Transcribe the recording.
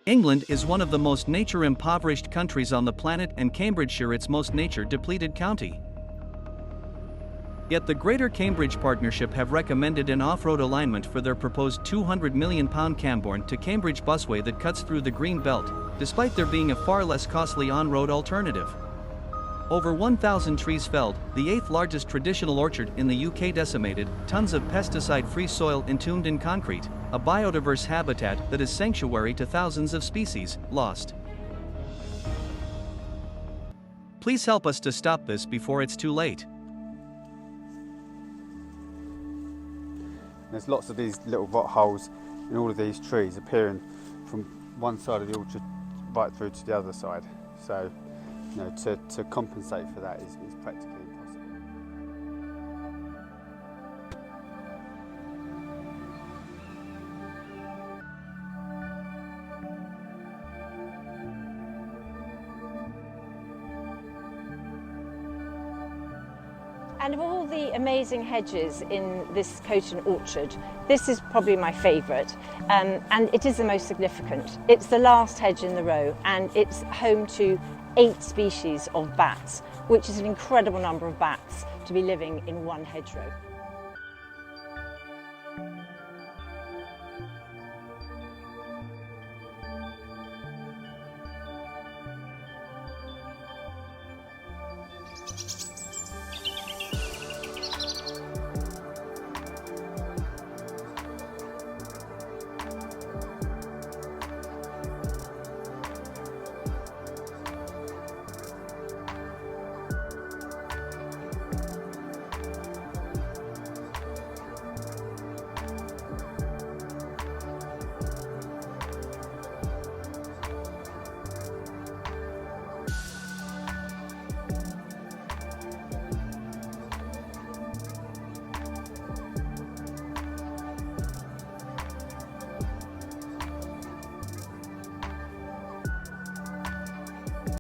England is one of the most nature-impoverished countries on the planet and Cambridgeshire its most nature-depleted county. Yet the Greater Cambridge Partnership have recommended an off-road alignment for their proposed £200 million Camborne to Cambridge busway that cuts through the Green Belt, despite there being a far less costly on-road alternative. Over 1,000 trees felled, the 8th largest traditional orchard in the UK decimated, tons of pesticide-free soil entombed in concrete, a biodiverse habitat that is sanctuary to thousands of species, lost. Please help us to stop this before it's too late. There's lots of these little rot holes in all of these trees appearing from one side of the orchard right through to the other side. So, to compensate for that is practically impossible. And of all the amazing hedges in this Coton orchard, this is probably my favourite, and it is the most significant. It's the last hedge in the row, and it's home to 8 species of bats, which is an incredible number of bats to be living in one hedgerow.